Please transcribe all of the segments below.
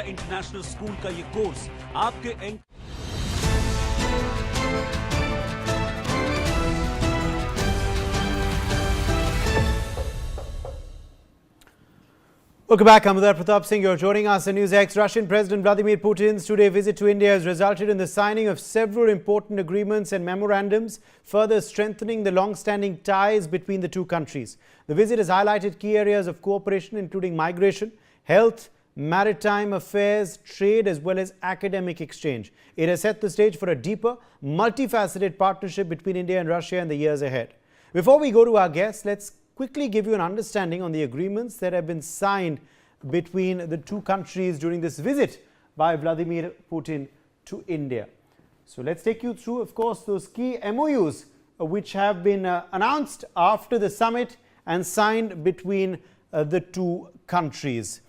International school का ये course आपके Welcome back. I'm Uday Pratap Singh. You're joining us on NewsX. Russian President Vladimir Putin's two-day visit to India has resulted in the signing of several important agreements and memorandums, further strengthening the long-standing ties between the two countries. The visit has highlighted key areas of cooperation, including migration, health, maritime affairs, trade, as well as academic exchange. It has set the stage for a deeper, multifaceted partnership between India and Russia in the years ahead. Before we go to our guests, let's quickly give you an understanding on the agreements that have been signed between the two countries during this visit by Vladimir Putin to India. So let's take you through, of course, those key MOUs which have been announced after the summit and signed between the two countries.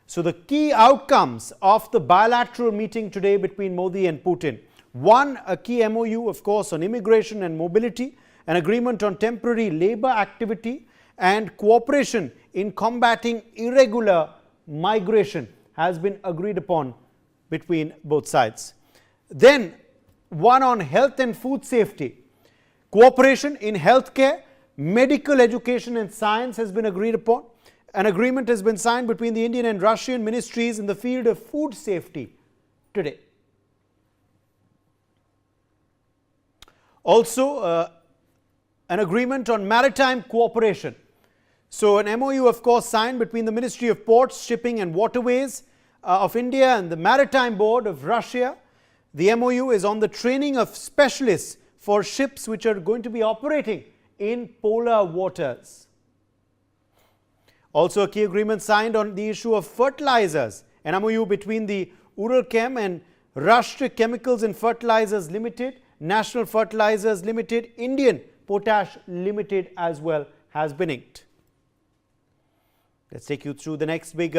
So the key outcomes of the bilateral meeting today between Modi and Putin. One, a key MOU, of course, on immigration and mobility, an agreement on temporary labor activity and cooperation in combating irregular migration has been agreed upon between both sides. Then one on health and food safety. Cooperation in healthcare, medical education and science has been agreed upon. An agreement has been signed between the Indian and Russian ministries in the field of food safety today. Also, an agreement on maritime cooperation. So an MOU, of course, signed between the Ministry of Ports, Shipping and Waterways of India and the Maritime Board of Russia. The MOU is on the training of specialists for ships which are going to be operating in polar waters. Also, a key agreement signed on the issue of fertilizers, an MOU between the Uralchem and Rashtriya Chemicals and Fertilizers Limited, National Fertilizers Limited, Indian Potash Limited as well has been inked. Let's take you through the next big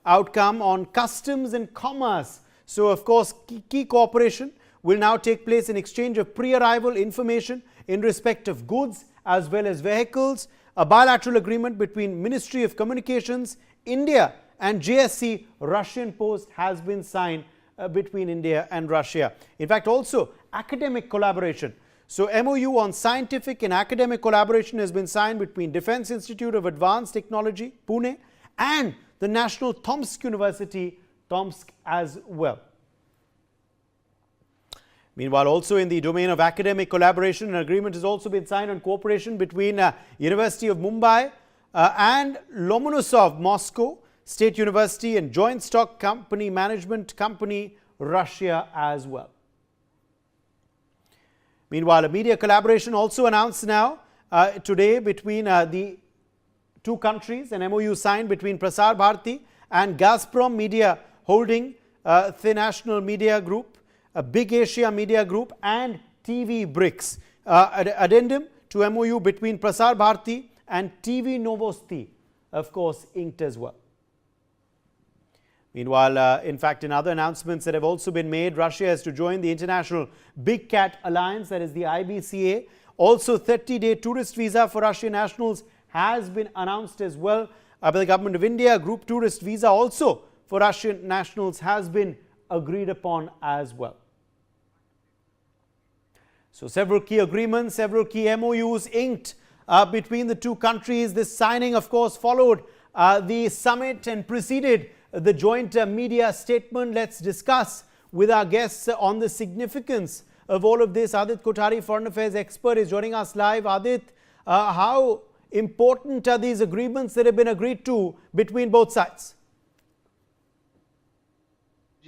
outcome on customs and commerce. So, of course, key cooperation will now take place in exchange of pre-arrival information in respect of goods as well as vehicles. A bilateral agreement between Ministry of Communications, India and JSC Russian Post has been signed between India and Russia. In fact, also academic collaboration. So, MOU on scientific and academic collaboration has been signed between Defence Institute of Advanced Technology, Pune, and the National Tomsk University, Tomsk as well. Meanwhile, also in the domain of academic collaboration, an agreement has also been signed on cooperation between University of Mumbai and Lomonosov Moscow State University and Joint Stock Company Management Company, Russia as well. Meanwhile, a media collaboration also announced now today between the two countries, an MOU signed between Prasar Bharati and Gazprom Media Holding, the National Media Group, Big Asia Media Group and TV BRICS. Addendum to MOU between Prasar Bharati and TV Novosti, of course, inked as well. Meanwhile, in fact, in other announcements that have also been made, Russia has to join the International Big Cat Alliance, that is the IBCA. Also, 30-day tourist visa for Russian nationals has been announced as well by the government of India. Group tourist visa also for Russian nationals has been agreed upon as well. So, several key agreements, several key MOUs inked between the two countries. This signing, of course, followed the summit and preceded the joint media statement. Let's discuss with our guests on the significance of all of this. Adit Kothari, Foreign Affairs expert, is joining us live. Adit, how important are these agreements that have been agreed to between both sides?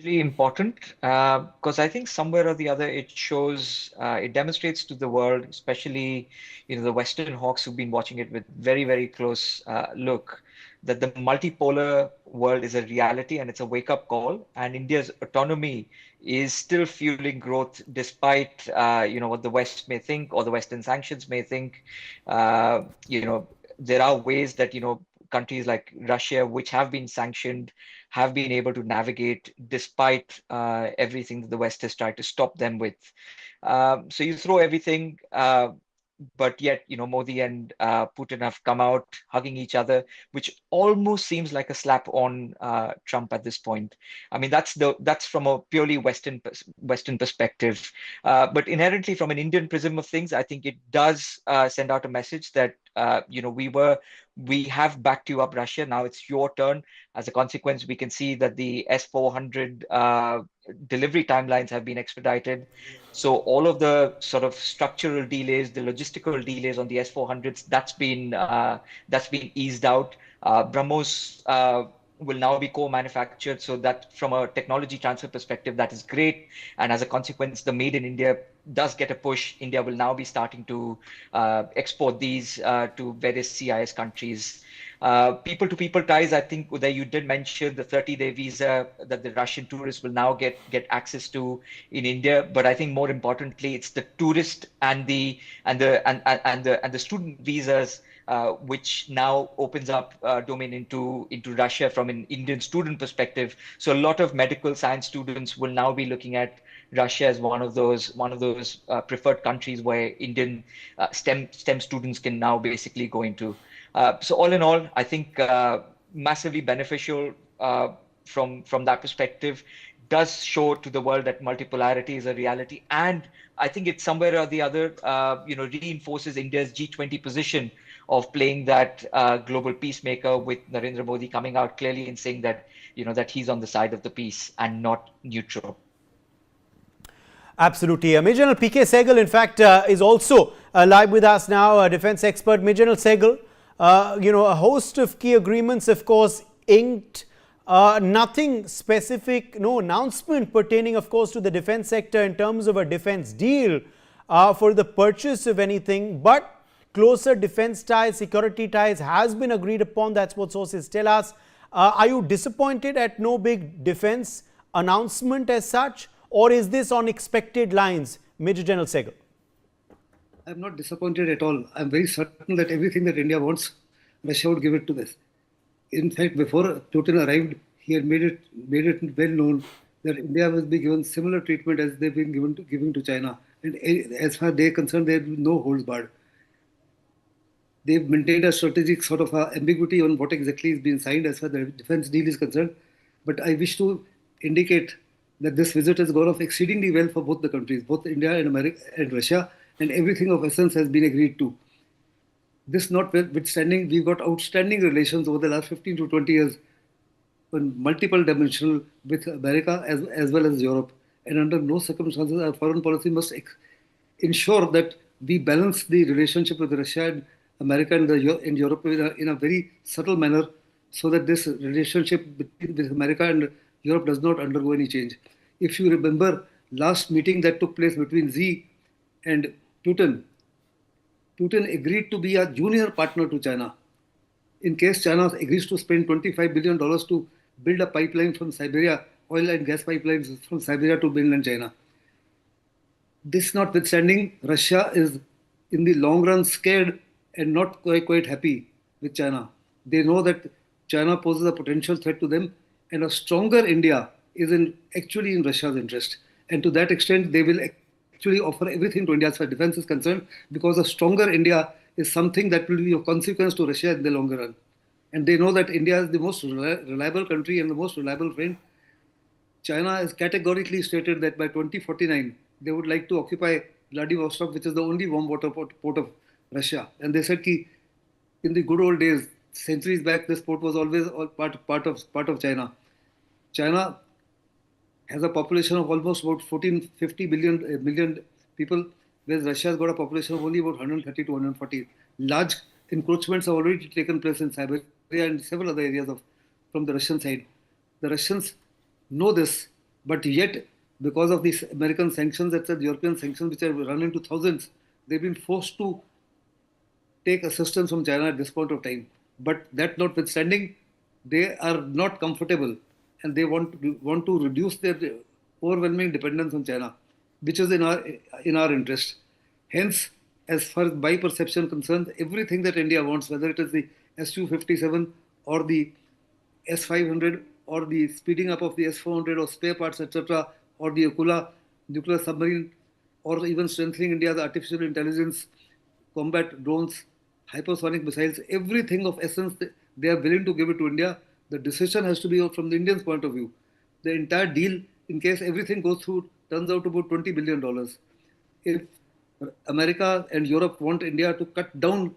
Really important because I think somewhere or the other it shows, it demonstrates to the world, especially the Western hawks who've been watching it with very, very close look, that the multipolar world is a reality and it's a wake-up call, and India's autonomy is still fueling growth despite what the West may think or the Western sanctions may think. There are ways that countries like Russia, which have been sanctioned, have been able to navigate despite everything that the West has tried to stop them with. So you throw everything but yet, Modi and Putin have come out hugging each other, which almost seems like a slap on Trump at this point. I mean, that's from a purely Western perspective, but inherently from an Indian prism of things, I think it does send out a message that we have backed you up, Russia. Now it's your turn. As a consequence, we can see that the S-400 delivery timelines have been expedited. So all of the sort of structural delays, the logistical delays on the S400s, that's been eased out. BrahMos will now be co-manufactured, so that from a technology transfer perspective, that is great. And as a consequence, the Made in India does get a push. India will now be starting to export these to various CIS countries. People-to-people ties, I think Uday, you did mention the 30-day visa that the Russian tourists will now get access to in India. But I think more importantly, it's the tourist and the student visas, which now opens up domain into Russia from an Indian student perspective. So a lot of medical science students will now be looking at Russia as one of those preferred countries where Indian STEM students can now basically go into. So all in all, I think massively beneficial from that perspective. Does show to the world that multipolarity is a reality, and I think it somewhere or the other, reinforces India's G20 position of playing that global peacemaker, with Narendra Modi coming out clearly and saying that that he's on the side of the peace and not neutral. Absolutely. Major General PK Sehgal, in fact, is also live with us now, a defense expert. Major General Sehgal, a host of key agreements, of course, inked. Nothing specific, no announcement pertaining, of course, to the defense sector in terms of a defense deal for the purchase of anything, but closer defense ties, security ties has been agreed upon. That's what sources tell us. Are you disappointed at no big defense announcement as such, or is this on expected lines, Major General Sehgal? I'm not disappointed at all. I'm very certain that everything that India wants, Russia would give it to this. In fact, before Putin arrived, he had made it well known that India will be given similar treatment as they've been giving to China. And as far as they're concerned, there is no holds barred. They've maintained a strategic sort of ambiguity on what exactly is being signed as far as the defense deal is concerned. But I wish to indicate that this visit has gone off exceedingly well for both the countries, both India and America and Russia, and everything of essence has been agreed to. This notwithstanding, we've got outstanding relations over the last 15 to 20 years on multiple dimensional with America as well as Europe. And under no circumstances, our foreign policy must ensure that we balance the relationship with Russia and America and Europe in a very subtle manner, so that this relationship with America and Europe does not undergo any change. If you remember last meeting that took place between Xi and Putin agreed to be a junior partner to China. In case China agrees to spend $25 billion to build a pipeline from Siberia, oil and gas pipelines from Siberia to mainland China. This notwithstanding, Russia is in the long run scared and not quite happy with China. They know that China poses a potential threat to them, and a stronger India is actually in Russia's interest. And to that extent, they will actually offer everything to India as far as defense is concerned, because a stronger India is something that will be of consequence to Russia in the longer run. And they know that India is the most reliable country and the most reliable friend. China has categorically stated that by 2049, they would like to occupy Vladivostok, which is the only warm water port of Russia. And they said that in the good old days, centuries back, this port was always part of China. China has a population of almost about 50 million people, whereas Russia has got a population of only about 130 to 140. Large encroachments have already taken place in Siberia and several other areas from the Russian side. The Russians know this, but yet, because of these American sanctions, the European sanctions, which have run into thousands, they've been forced to take assistance from China at this point of time. But that notwithstanding, they are not comfortable, and they want to reduce their overwhelming dependence on China, which is in our interest. Hence, as far as my perception concerns, everything that India wants, whether it is the Su-57 or the S-500 or the speeding up of the S-400 or spare parts, etc., or the Akula nuclear submarine, or even strengthening India's artificial intelligence combat drones, hypersonic missiles, everything of essence, they are willing to give it to India. The decision has to be from the Indians' point of view. The entire deal, in case everything goes through, turns out to about $20 billion. If America and Europe want India to cut down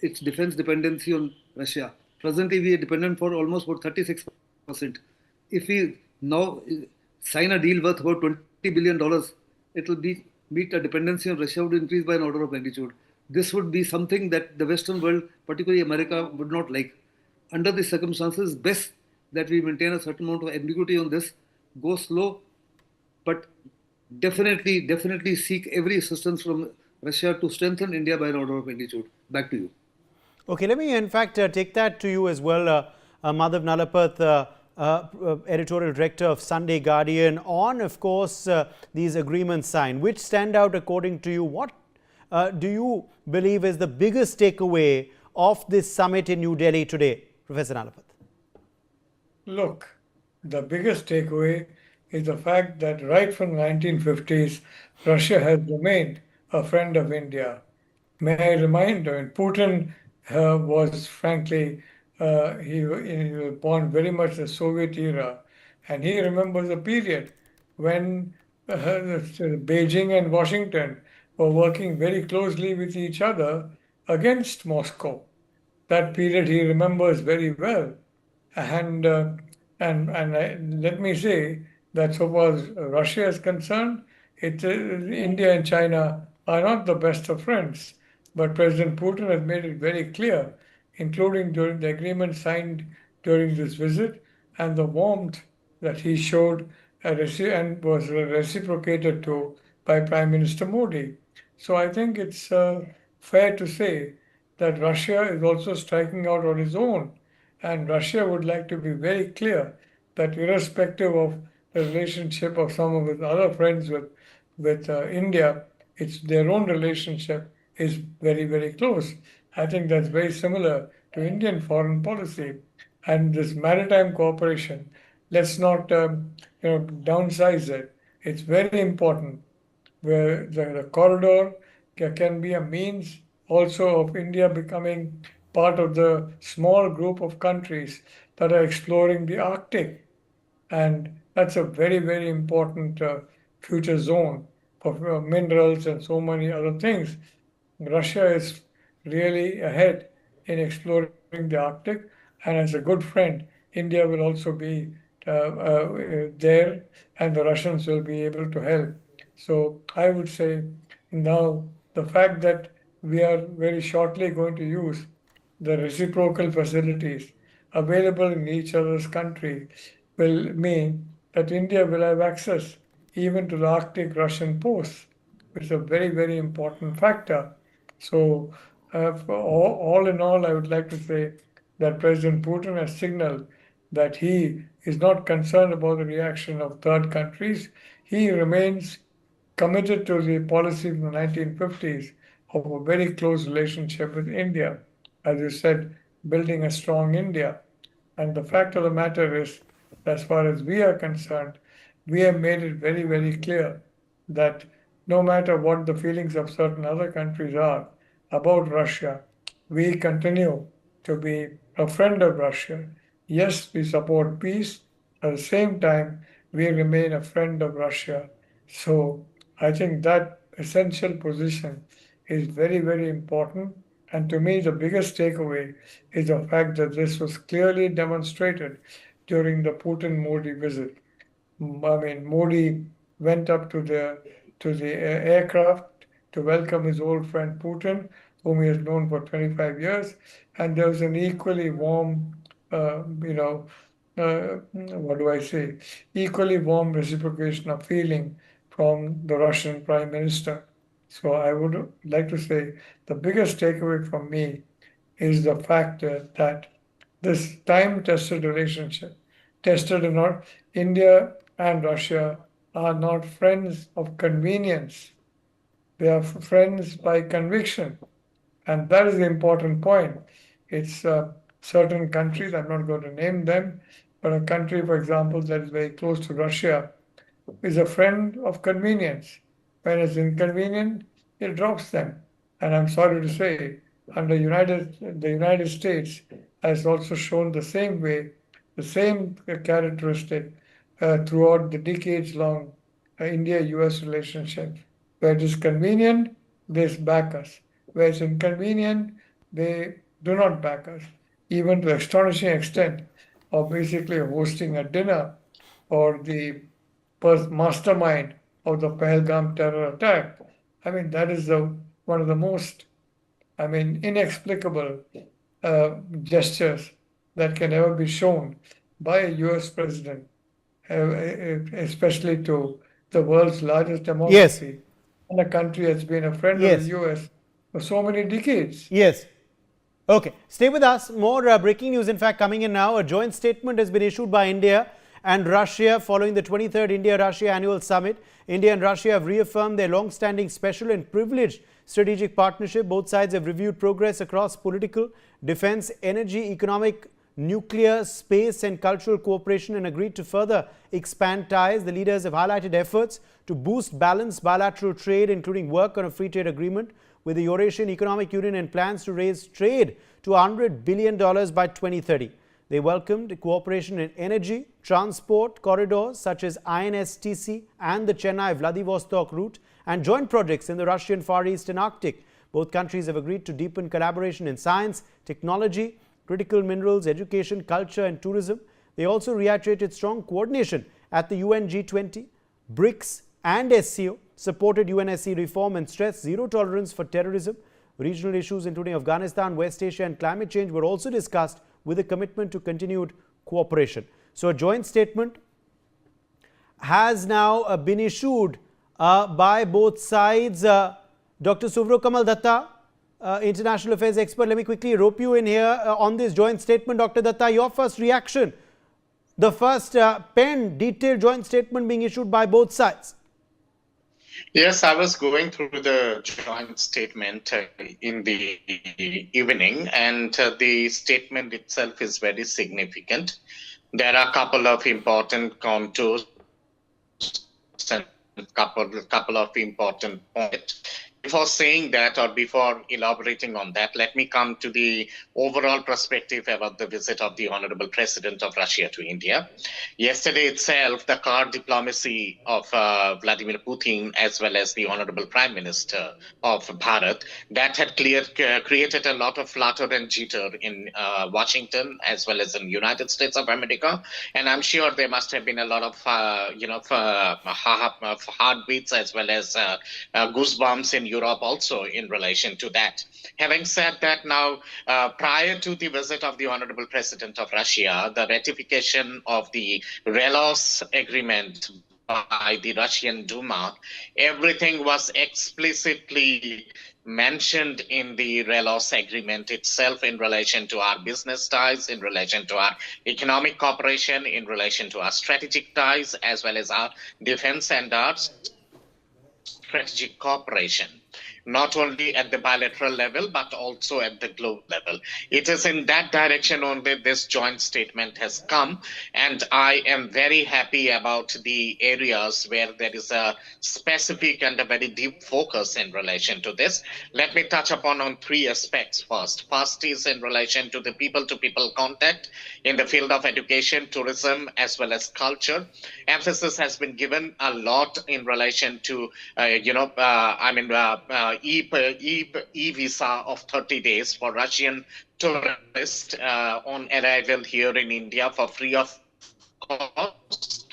its defense dependency on Russia, presently we are dependent for almost about 36%. If we now sign a deal worth about $20 billion, it will meet a dependency on Russia would increase by an order of magnitude. This would be something that the Western world, particularly America, would not like. Under these circumstances, best that we maintain a certain amount of ambiguity on this, go slow, but definitely seek every assistance from Russia to strengthen India by an order of magnitude. Back to you. Okay, let me in fact take that to you as well, Madhav Nalapath, editorial director of Sunday Guardian, on, of course, these agreements signed. Which stand out according to you? What do you believe is the biggest takeaway of this summit in New Delhi today, Professor Nalapath? Look, the biggest takeaway is the fact that right from the 1950s, Russia has remained a friend of India. May I remind you, Putin was frankly, he was born very much the Soviet era, and he remembers a period when Beijing and Washington were working very closely with each other against Moscow. That period he remembers very well. And let me say that so far as Russia is concerned, India and China are not the best of friends. But President Putin has made it very clear, including during the agreement signed during this visit, and the warmth that he showed and was reciprocated to by Prime Minister Modi. So I think it's fair to say that Russia is also striking out on its own. And Russia would like to be very clear that irrespective of the relationship of some of its other friends with India, it's their own relationship is very close. I think that's very similar to Indian foreign policy. And this maritime cooperation, let's not downsize it. It's very important. Where the corridor can be a means also of India becoming part of the small group of countries that are exploring the Arctic. And that's a very important future zone for minerals and so many other things. Russia is really ahead in exploring the Arctic, and as a good friend, India will also be there, and the Russians will be able to help. So I would say now the fact that we are very shortly going to use the reciprocal facilities available in each other's country will mean that India will have access even to the Arctic Russian posts, which is a very important factor. So all in all, I would like to say that President Putin has signaled that he is not concerned about the reaction of third countries. He remains committed to the policy from the 1950s of a very close relationship with India. As you said, building a strong India. And the fact of the matter is, as far as we are concerned, we have made it very clear that no matter what the feelings of certain other countries are about Russia, we continue to be a friend of Russia. Yes, we support peace. At the same time, we remain a friend of Russia. So I think that essential position is very important. And to me, the biggest takeaway is the fact that this was clearly demonstrated during the Putin-Modi visit. I mean, Modi went up to the aircraft to welcome his old friend Putin, whom he has known for 25 years, and there was an equally warm, equally warm reciprocation of feeling from the Russian Prime Minister. So I would like to say the biggest takeaway from me is the fact that this time-tested relationship, tested or not, India and Russia are not friends of convenience. They are friends by conviction. And that is the important point. It's certain countries, I'm not going to name them, but a country, for example, that is very close to Russia is a friend of convenience. When it's inconvenient, it drops them. And I'm sorry to say, the United States has also shown the same way, the same characteristic throughout the decades-long India-US relationship. Where it is convenient, they back us. Where it's inconvenient, they do not back us. Even to the astonishing extent of basically hosting a dinner or the mastermind of the Pahalgam terror attack. I mean, that is one of the most, inexplicable gestures that can ever be shown by a US president, especially to the world's largest Yes. democracy and a country that's been a friend of Yes. the US for so many decades. Yes. Okay. Stay with us. More breaking news, in fact, coming in now. A joint statement has been issued by India and Russia following the 23rd India-Russia Annual Summit. India and Russia have reaffirmed their long-standing special and privileged strategic partnership. Both sides have reviewed progress across political, defense, energy, economic, nuclear, space and cultural cooperation and agreed to further expand ties. The leaders have highlighted efforts to boost balanced bilateral trade, including work on a free trade agreement with the Eurasian Economic Union and plans to raise trade to $100 billion by 2030. They welcomed cooperation in energy, transport corridors such as INSTC and the Chennai-Vladivostok route and joint projects in the Russian Far East and Arctic. Both countries have agreed to deepen collaboration in science, technology, critical minerals, education, culture and tourism. They also reiterated strong coordination at the UN G20, BRICS and SCO, supported UNSC reform and stressed zero tolerance for terrorism. Regional issues including Afghanistan, West Asia and climate change were also discussed with a commitment to continued cooperation. So a joint statement has now been issued by both sides. Dr. Suvrokamal Datta, international affairs expert, let me quickly rope you in here on this joint statement. Dr. Datta, your first reaction, the first penned detailed joint statement being issued by both sides. Yes, I was going through the joint statement in the evening, and the statement itself is very significant. There are a couple of important contours and couple of important points. Before saying that, or before elaborating on that, let me come to the overall perspective about the visit of the Honorable President of Russia to India. Yesterday itself, the card diplomacy of Vladimir Putin, as well as the Honorable Prime Minister of Bharat, that had created a lot of flutter and jitter in Washington, as well as in United States of America. And I'm sure there must have been a lot of, heartbeats as well as goosebumps in Europe also in relation to that. Having said that, now, prior to the visit of the Honorable President of Russia, the ratification of the Relos agreement by the Russian Duma, everything was explicitly mentioned in the Relos agreement itself in relation to our business ties, in relation to our economic cooperation, in relation to our strategic ties, as well as our defense and our strategic cooperation, not only at the bilateral level, but also at the global level. It is in that direction only this joint statement has come, and I am very happy about the areas where there is a specific and a very deep focus in relation to this. Let me touch upon on three aspects first. First is in relation to the people-to-people contact in the field of education, tourism, as well as culture. Emphasis has been given a lot in relation to, e-visa of 30 days for Russian tourists on arrival here in India for free of cost,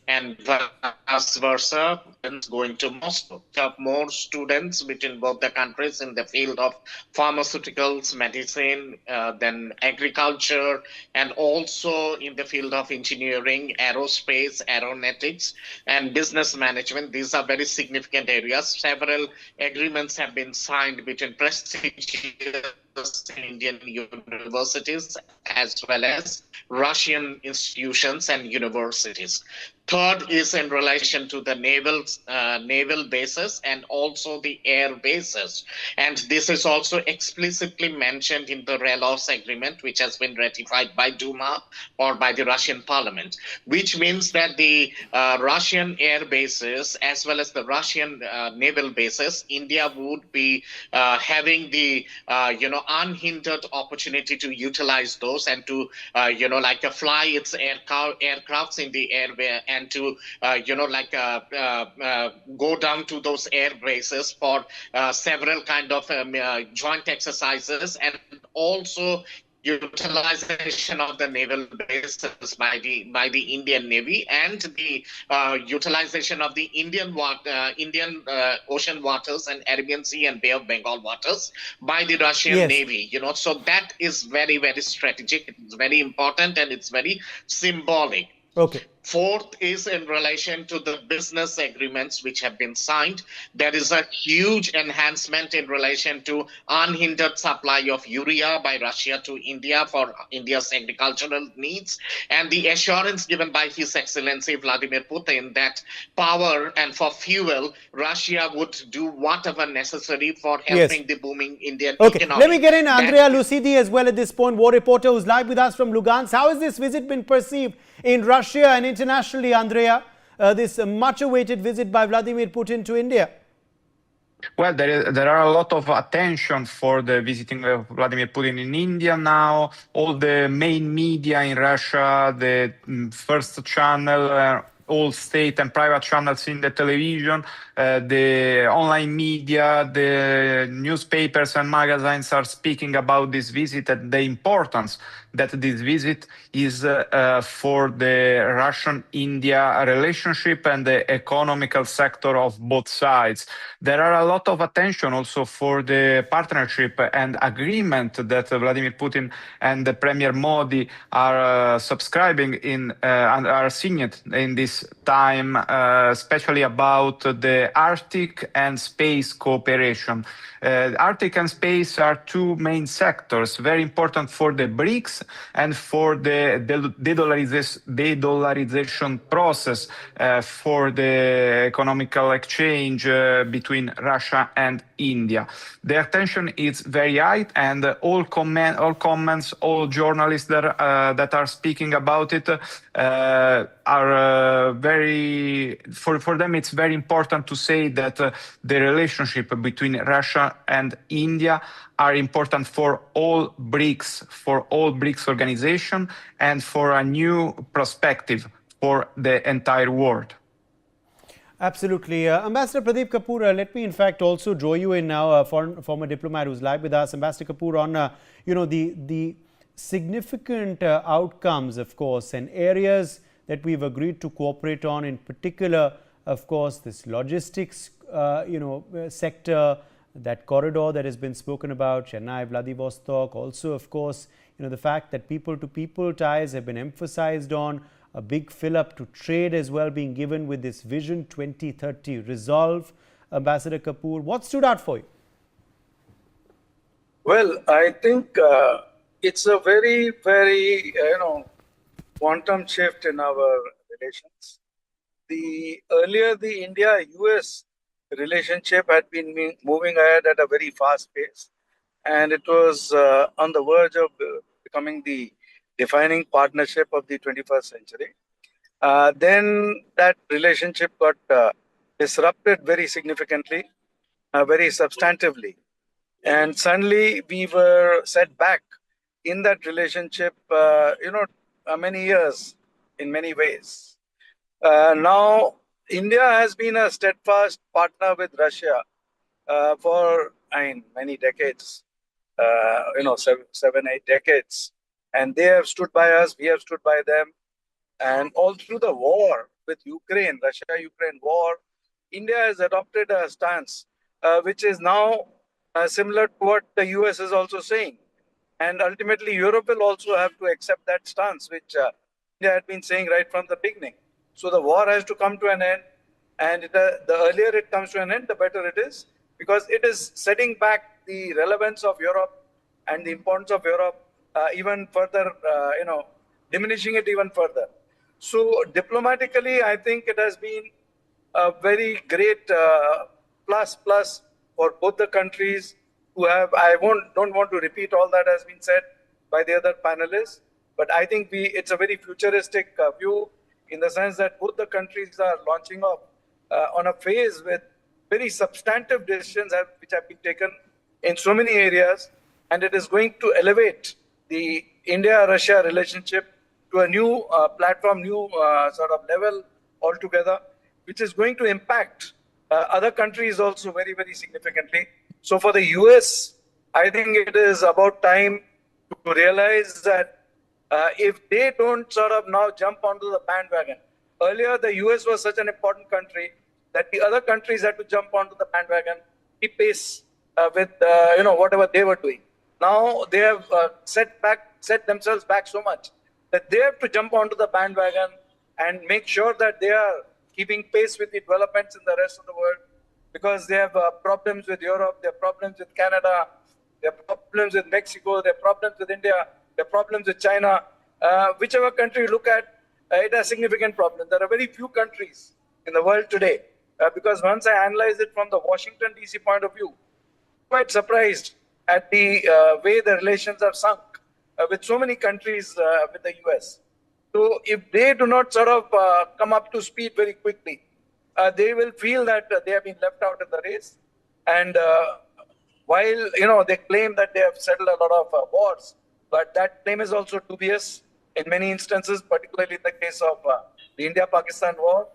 and vice versa, going to Moscow. We have more students between both the countries in the field of pharmaceuticals, medicine, then agriculture, and also in the field of engineering, aerospace, aeronautics, and business management. These are very significant areas. Several agreements have been signed between prestigious Indian universities as well as Russian institutions and universities. Third is in relation to the naval naval bases and also the air bases. And this is also explicitly mentioned in the Relos agreement, which has been ratified by Duma or by the Russian parliament, which means that the Russian air bases as well as the Russian naval bases, India would be having the unhindered opportunity to utilize those and to fly its aircrafts in the air and to go down to those air bases for several kind of joint exercises, and also utilization of the naval bases by the Indian Navy, and the utilization of the Indian ocean waters and Arabian Sea and Bay of Bengal waters by the Russian Yes. Navy. So that is very, very strategic. It's very important and it's very symbolic. Okay. Fourth is in relation to the business agreements which have been signed. There is a huge enhancement in relation to unhindered supply of urea by Russia to India for India's agricultural needs, and the assurance given by His Excellency Vladimir Putin that power and for fuel, Russia would do whatever necessary for helping the booming Indian economy. Let me get in Andrea Lucidi as well at this point, war reporter who's live with us from Lugansk. How has this visit been perceived in Russia and internationally, Andrea, this much-awaited visit by Vladimir Putin to India? Well, there are a lot of attention for the visiting of Vladimir Putin in India now. All the main media in Russia, the first channel, all state and private channels in the television, the online media, the newspapers and magazines are speaking about this visit and the importance that this visit is for the Russian-India relationship and the economical sector of both sides. There are a lot of attention also for the partnership and agreement that Vladimir Putin and the Premier Modi are subscribing in and are signed in this time, especially about the Arctic and space cooperation. Arctic and space are two main sectors, very important for the BRICS and for the de-dollarization process for the economical exchange between Russia and India. The attention is very high, and all comments, all journalists that are speaking about it are very, for them it's very important to say that the relationship between Russia and India are important for all BRICS organization, and for a new perspective for the entire world. Absolutely. Ambassador Pradeep Kapoor, let me in fact also draw you in now, a former diplomat who's live with us. Ambassador Kapoor, on the significant outcomes, of course, and areas that we've agreed to cooperate on, in particular, of course, this logistics sector, that corridor that has been spoken about, Chennai, Vladivostok. Also, of course, the fact that people-to-people ties have been emphasized on, a big fill-up to trade as well being given with this Vision 2030 resolve. Ambassador Kapoor, what stood out for you? Well, I think it's a very, very, quantum shift in our relations. Earlier, the India-US relationship had been moving ahead at a very fast pace, and it was on the verge of becoming the defining partnership of the 21st century. Then that relationship got disrupted very significantly, very substantively. And suddenly we were set back in that relationship, many years in many ways. Now, India has been a steadfast partner with Russia for many decades, 7, 8 decades. And they have stood by us, we have stood by them. And all through the war with Ukraine, Russia-Ukraine war, India has adopted a stance which is now similar to what the US is also saying. And ultimately, Europe will also have to accept that stance, which India had been saying right from the beginning. So the war has to come to an end. And the earlier it comes to an end, the better it is, because it is setting back the relevance of Europe and the importance of Europe even further, diminishing it even further. So diplomatically, I think it has been a very great plus for both the countries who have. Don't want to repeat all that has been said by the other panelists, but I think it's a very futuristic view in the sense that both the countries are launching off on a phase with very substantive decisions which have been taken in so many areas, and it is going to elevate the India-Russia relationship to a new platform, new sort of level altogether, which is going to impact other countries also very, very significantly. So for the US, I think it is about time to realize that if they don't sort of now jump onto the bandwagon, earlier the US was such an important country that the other countries had to jump onto the bandwagon, keep pace with whatever they were doing. Now they have set themselves back so much that they have to jump onto the bandwagon and make sure that they are keeping pace with the developments in the rest of the world, because they have problems with Europe, they have problems with Canada, they have problems with Mexico, they have problems with India, they have problems with China. Whichever country you look at, it has significant problems. There are very few countries in the world today, because once I analyze it from the Washington, D.C. point of view, quite surprised at the way the relations have sunk with so many countries with the US. So if they do not sort of come up to speed very quickly, they will feel that they have been left out of the race. And while they claim that they have settled a lot of wars, but that claim is also dubious in many instances, particularly in the case of the India-Pakistan war.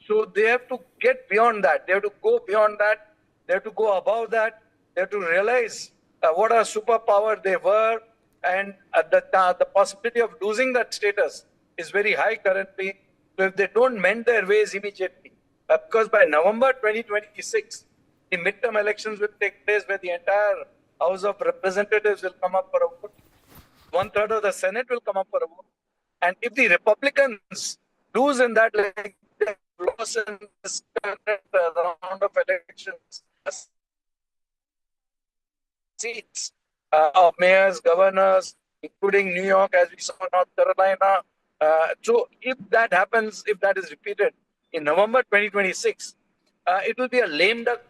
So they have to get beyond that. They have to go beyond that. They have to go above that. They have to realize what a superpower they were, and the possibility of losing that status is very high currently. So if they don't mend their ways immediately, because by November 2026, the midterm elections will take place where the entire House of Representatives will come up for a vote. 1/3 of the Senate will come up for a vote. And if the Republicans lose in that, like they lost in this round of elections, seats of mayors, governors, including New York, as we saw in North Carolina. So if that happens, if that is repeated in November 2026, it will be a lame duck,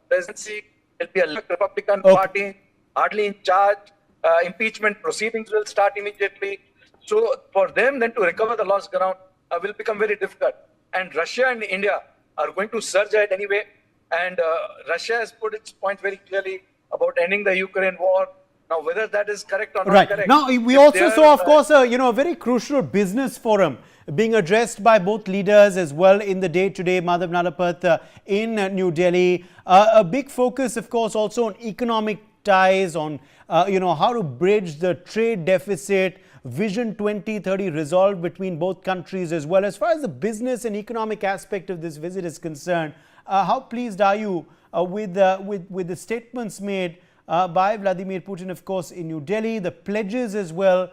presidency. It will be a Republican Party hardly in charge. Impeachment proceedings will start immediately. So for them then to recover the lost ground will become very difficult. And Russia and India are going to surge ahead anyway. And Russia has put its point very clearly about ending the Ukraine war. Now, whether that is correct or not correct. Now, we also saw, of course, a very crucial business forum being addressed by both leaders as well in the day-to-day Madhav Nalapat in New Delhi. A big focus, of course, also on economic ties, on how to bridge the trade deficit, Vision 2030 resolved between both countries as well. As far as the business and economic aspect of this visit is concerned, how pleased are you with the statements made by Vladimir Putin, of course, in New Delhi, the pledges as well,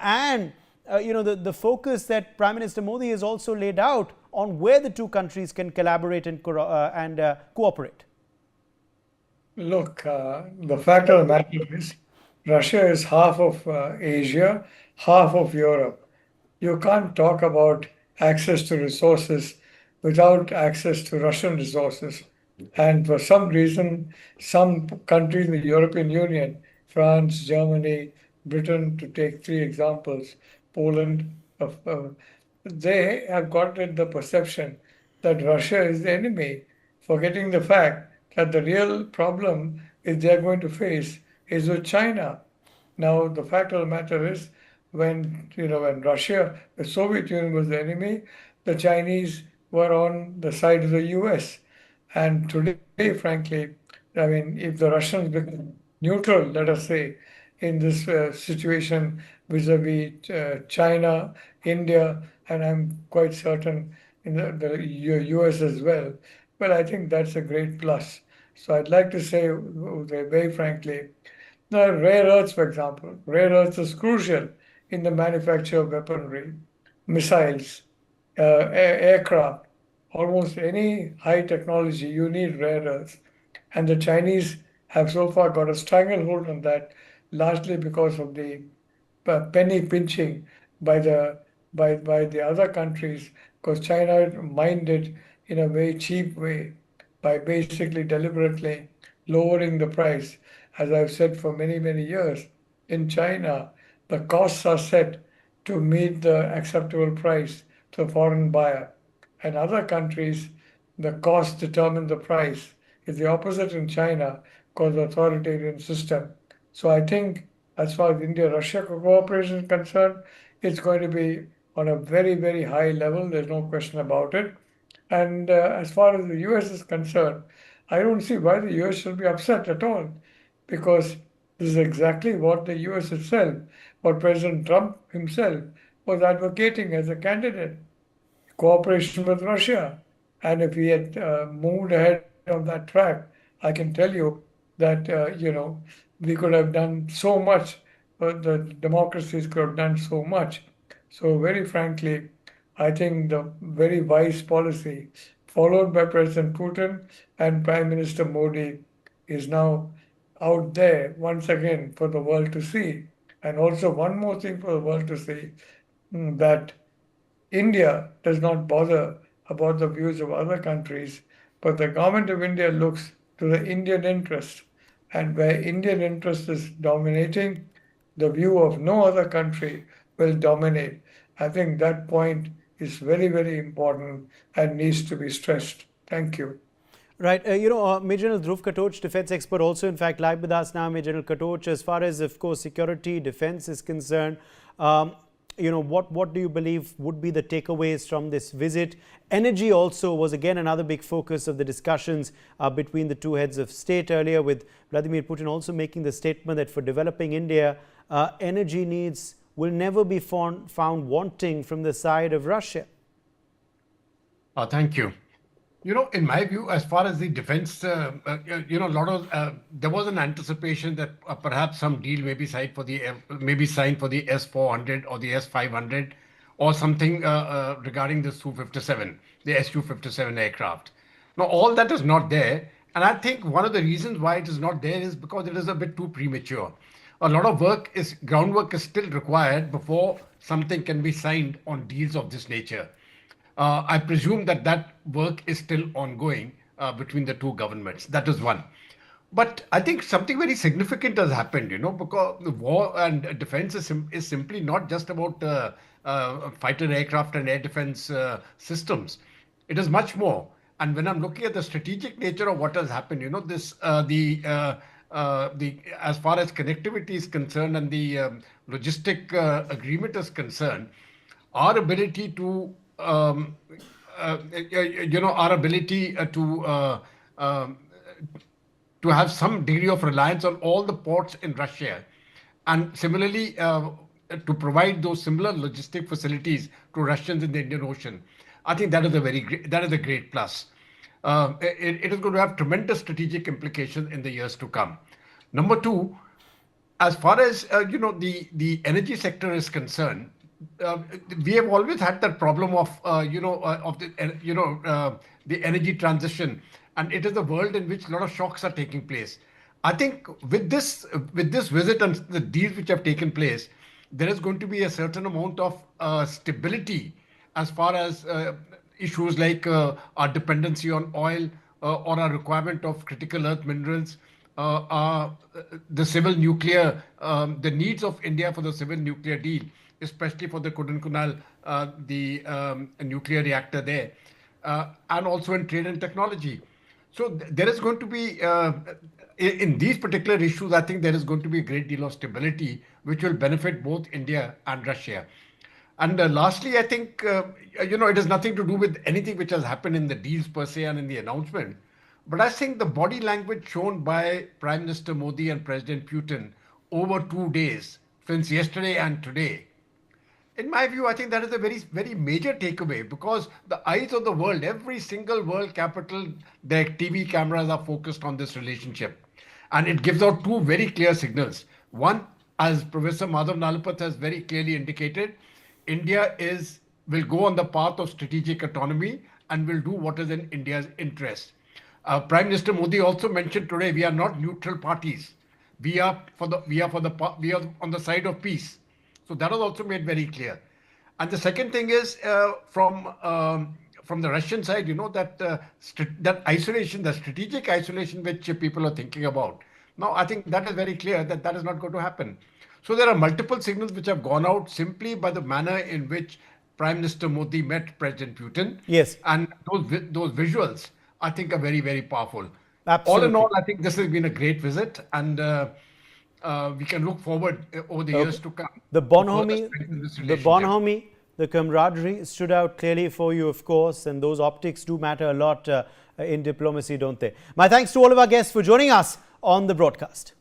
and the focus that Prime Minister Modi has also laid out on where the two countries can collaborate and cooperate? Look, the fact of the matter is, Russia is half of Asia, half of Europe. You can't talk about access to resources without access to Russian resources. And for some reason, some countries in the European Union, France, Germany, Britain, to take three examples, Poland, they have gotten the perception that Russia is the enemy, forgetting the fact that the real problem is they are going to face is with China. Now, the fact of the matter is, when Russia, the Soviet Union was the enemy, the Chinese were on the side of the US. And today, frankly, I mean, if the Russians become neutral, let us say, in this situation vis-a-vis China, India, and I'm quite certain in the US as well, well, I think that's a great plus. So I'd like to say, very frankly, now rare earths, for example, rare earths is crucial in the manufacture of weaponry, missiles, aircraft. Almost any high technology, you need rare earths. And the Chinese have so far got a stranglehold on that, largely because of the penny pinching by the other countries, because China mined it in a very cheap way by basically deliberately lowering the price. As I've said for many, many years, in China, the costs are set to meet the acceptable price to the foreign buyer. And other countries, the cost determine the price. It's the opposite in China because the authoritarian system. So I think as far as India-Russia cooperation is concerned, it's going to be on a very, very high level. There's no question about it. And as far as the US is concerned, I don't see why the US should be upset at all, because this is exactly what the US itself, what President Trump himself was advocating as a candidate, cooperation with Russia. And if he had moved ahead on that track, I can tell you that, we could have done so much, the democracies could have done so much. So, very frankly, I think the very wise policy followed by President Putin and Prime Minister Modi is now out there once again for the world to see. And also, one more thing for the world to see, that India does not bother about the views of other countries, but the government of India looks to the Indian interest. And where Indian interest is dominating, the view of no other country will dominate. I think that point is very, very important and needs to be stressed. Thank you. Right. Major General Dhruv Katoch, defense expert, also in fact live with us now. Major General Katoch, as far as, of course, security, defense is concerned, what do you believe would be the takeaways from this visit? Energy also was again another big focus of the discussions between the two heads of state earlier, with Vladimir Putin also making the statement that for developing India, energy needs will never be found wanting from the side of Russia. Thank you. In my view, as far as the defense, there was an anticipation that perhaps some deal may be signed for the S-400 or the S-500 or something regarding the Su-57, the Su-57 aircraft. Now, all that is not there. And I think one of the reasons why it is not there is because it is a bit too premature. A lot of groundwork is still required before something can be signed on deals of this nature. I presume that work is still ongoing between the two governments. That is one. But I think something very significant has happened, because the war and defense is simply not just about fighter aircraft and air defense systems. It is much more. And when I'm looking at the strategic nature of what has happened, as far as connectivity is concerned and the logistic agreement is concerned, our ability to to have some degree of reliance on all the ports in Russia, and similarly to provide those similar logistic facilities to Russians in the Indian Ocean. I think that is a great plus. It is going to have tremendous strategic implications in the years to come. Number two, as far as the energy sector is concerned, we have always had that problem of the energy transition, and it is a world in which a lot of shocks are taking place. I think with this visit and the deals which have taken place, there is going to be a certain amount of stability as far as issues like our dependency on oil or our requirement of critical earth minerals, the civil nuclear, the needs of India for the civil nuclear deal, especially for the Kudankunal, the nuclear reactor there, and also in trade and technology. So there is going to be, in these particular issues, I think there is going to be a great deal of stability, which will benefit both India and Russia. And lastly, I think, it has nothing to do with anything which has happened in the deals per se and in the announcement. But I think the body language shown by Prime Minister Modi and President Putin over 2 days, since yesterday and today, in my view, I think that is a very, very major takeaway, because the eyes of the world, every single world capital, their TV cameras are focused on this relationship. And it gives out two very clear signals. One, as Professor Madhav Nalapat has very clearly indicated, India will go on the path of strategic autonomy and will do what is in India's interest. Prime Minister Modi also mentioned today, we are not neutral parties. We are on the side of peace. So that was also made very clear. And the second thing is from from the Russian side, that that isolation, the strategic isolation which people are thinking about. Now, I think that is very clear that that is not going to happen. So there are multiple signals which have gone out simply by the manner in which Prime Minister Modi met President Putin. Yes. And those visuals, I think, are very, very powerful. Absolutely. All in all, I think this has been a great visit, and we can look forward over the years to come. The bonhomie, the camaraderie stood out clearly for you, of course, and those optics do matter a lot in diplomacy, don't they? My thanks to all of our guests for joining us on the broadcast.